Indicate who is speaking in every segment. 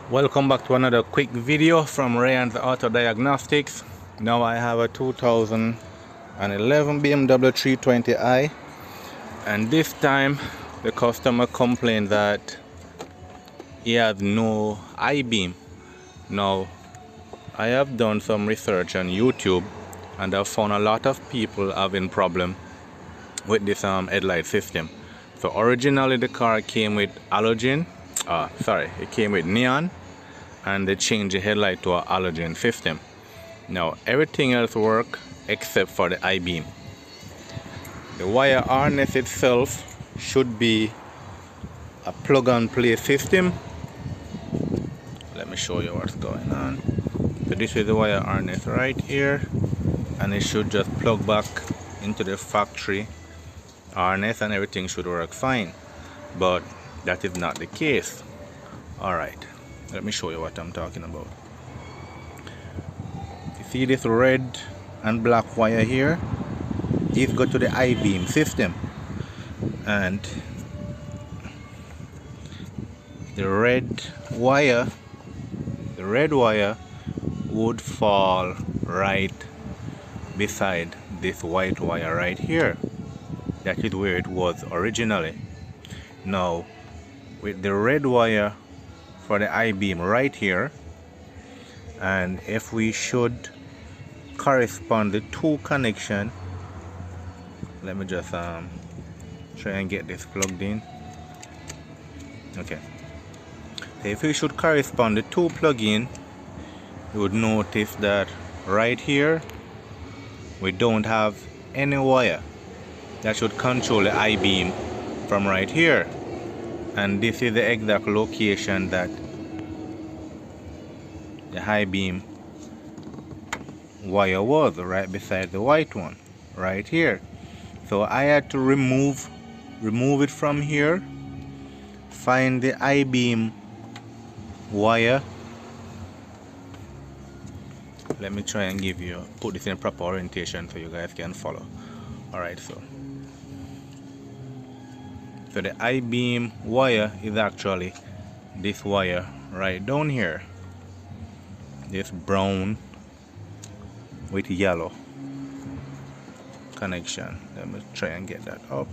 Speaker 1: Welcome back to another quick video from Ryan's Auto Diagnostics. Now I have a 2011 BMW 320i, and this time the customer complained that he has no I-beam. Now I have done some research on YouTube and I've found a lot of people having problem with this headlight system. So originally the car came with halogen, it came with neon, and they changed the headlight to a halogen system. Now everything else work except for the I-beam. The wire harness itself should be a plug and play system. Let me show you what's going on. So this is the wire harness right here, and it should just plug back into the factory harness and everything should work fine, but that is not the case. Alright, let me show you what I'm talking about. You see this red and black wire here? These go to the I-beam system, and the red wire would fall right beside this white wire right here. That is where it was originally. Now with the red wire for the I-beam right here, and if we should correspond the two connection, let me just try and get this plugged in. Okay, so if we should correspond the two plug-in, you would notice that right here we don't have any wire that should control the I-beam from right here, and this is the exact location that the I-beam wire was, right beside the white one right here. So I had to remove it from here, find the I-beam wire. Let me try and put this in proper orientation so you guys can follow. Alright, so the I-beam wire is actually this wire right down here, this brown with yellow connection. Let me try and get that up.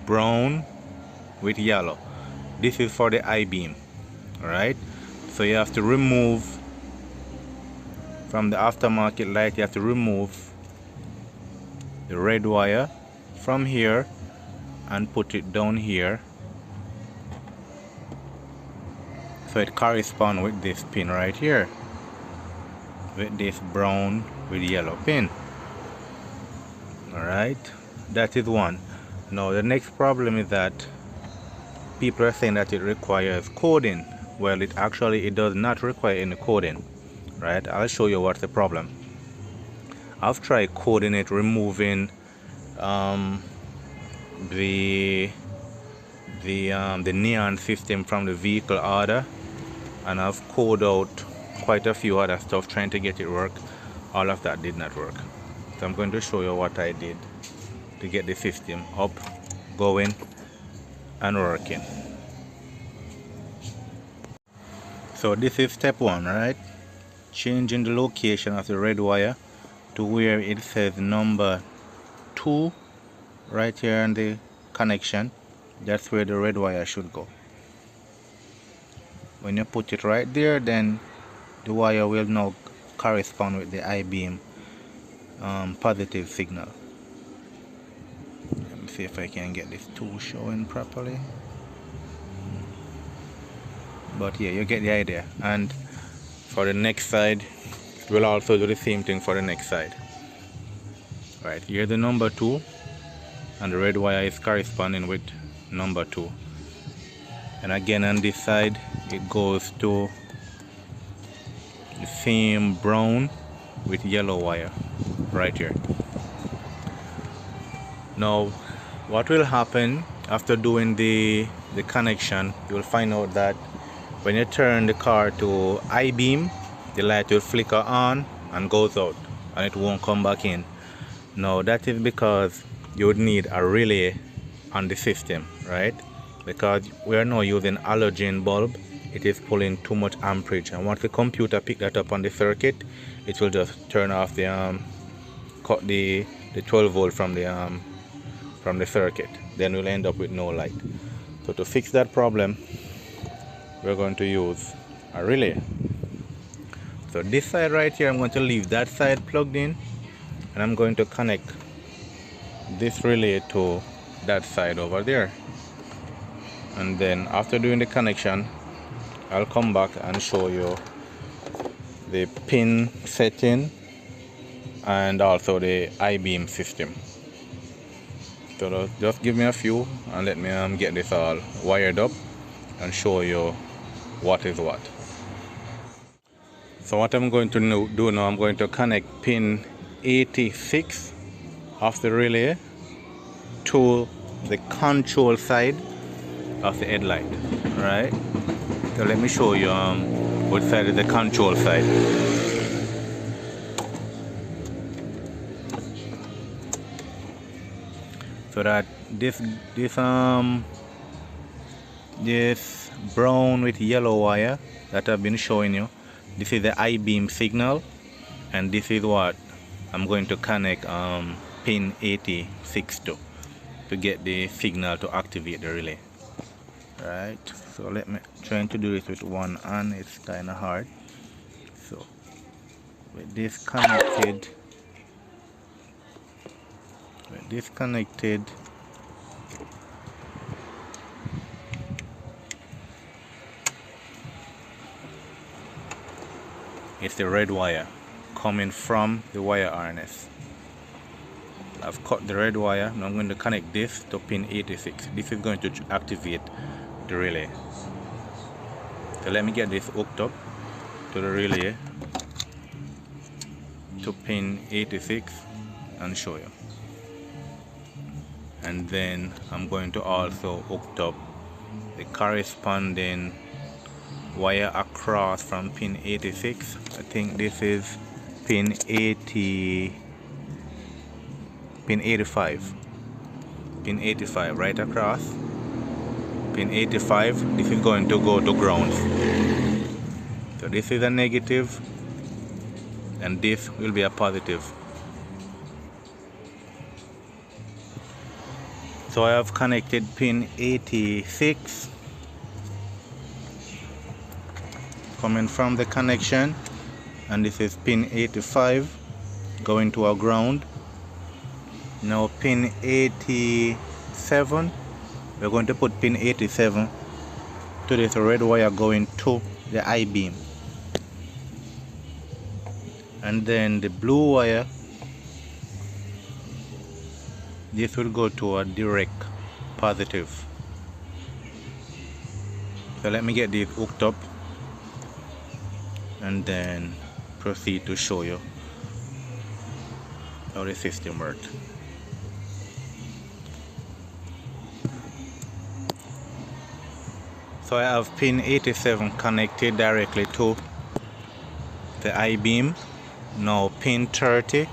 Speaker 1: Brown with yellow. This is for the I-beam. Alright, so you have to remove from the aftermarket light, you have to remove the red wire from here and put it down here so it corresponds with this pin right here, with this brown with yellow pin. Alright, that is one. Now the next problem is that people are saying that it requires coding. Well, it does not require any coding. Right, I'll show you what's the problem. I've tried coding it, removing the neon system from the vehicle order, and I've coded out quite a few other stuff trying to get it work. All of that did not work. So I'm going to show you what I did to get the system up, going and working. So this is step one, right? Changing the location of the red wire to where it says number 2 right here in the connection. That's where the red wire should go. When you put it right there, then the wire will now correspond with the I-beam positive signal. Let me see if I can get this 2 showing properly. But yeah, you get the idea. And for the next side, we'll also do the same thing for the next side. Right, here's the number 2, and the red wire is corresponding with number 2. And again on this side, it goes to the same brown with yellow wire right here. Now, what will happen after doing the connection, you will find out that when you turn the car to I-beam, the light will flicker on and goes out, and it won't come back in. Now that is because you would need a relay on the system, right? because we are now using halogen bulb. It is pulling too much amperage, and once the computer pick that up on the circuit, it will just turn off the cut the 12 volt from the circuit. Then we'll end up with no light. So to fix that problem, we're going to use a relay. So this side right here, I'm going to leave that side plugged in, and I'm going to connect this relay to that side over there. And then after doing the connection, I'll come back and show you the pin setting and also the I-beam system. So just give me a few and let me get this all wired up and show you what is what. So what I'm going to do now, I'm going to connect pin 86 of the relay to the control side of the headlight. Alright, so let me show you which side is the control side. So that this brown with yellow wire that I've been showing you, this is the I-beam signal, and this is what I'm going to connect pin 86 to get the signal to activate the relay. Right, so let me trying to do this with one hand, it's kind of hard. So with this connected, it's the red wire coming from the wire harness. I've cut the red wire. Now I'm going to connect this to pin 86. This is going to activate the relay. So let me get this hooked up to the relay to pin 86 and show you. And then I'm going to also hook up the corresponding wire across from pin 86. I think this is pin 85 right across. Pin 85, this is going to go to ground. So this is a negative and this will be a positive. So I have connected pin 86 coming from the connection, and this is pin 85 going to our ground. Now pin 87, we're going to put pin 87 to this red wire going to the I-beam, and then the blue wire, this will go to a direct positive. So let me get these hooked up and then proceed to show you how the system works. So I have pin 87 connected directly to the I-beam. Now pin 30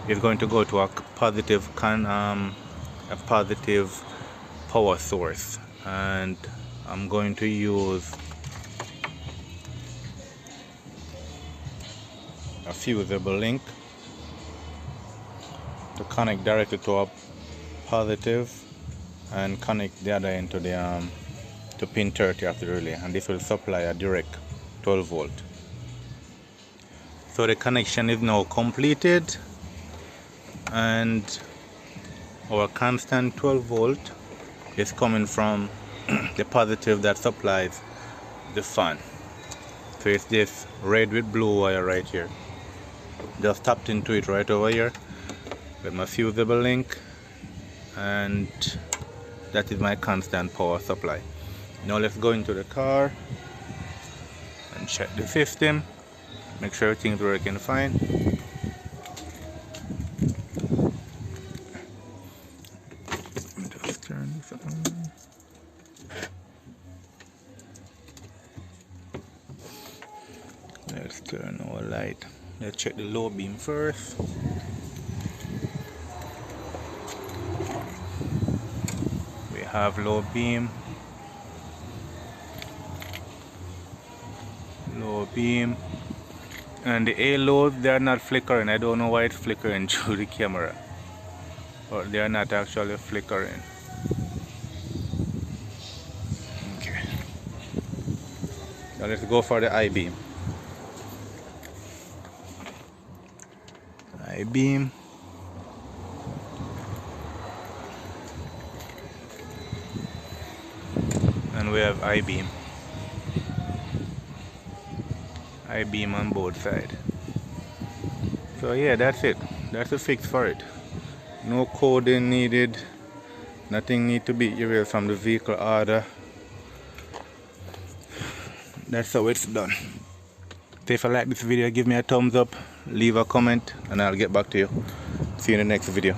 Speaker 1: is going to go to a positive power source, and I'm going to use a fusible link to connect directly to a positive and connect the other end to the to pin 30 of the relay, and this will supply a direct 12 volt. So the connection is now completed, and our constant 12 volt is coming from the positive that supplies the fan. So it's this red with blue wire right here. Just tapped into it right over here with my fusible link, and that is my constant power supply. Now let's go into the car and check the system, make sure everything's working fine. Just turn this on. Let's turn our light. Let's check the low beam first. We have low beam. beam. And the halos, they are not flickering. I don't know why it's flickering through the camera, but they are not actually flickering. Okay, now let's go for the I-beam. I-beam. And we have I-beam. I-beam on both sides. So yeah, that's it. That's a fix for it. No coding needed. Nothing need to be erased from the vehicle order. That's how it's done. So if you like this video, give me a thumbs up, leave a comment, and I'll get back to you. See you in the next video.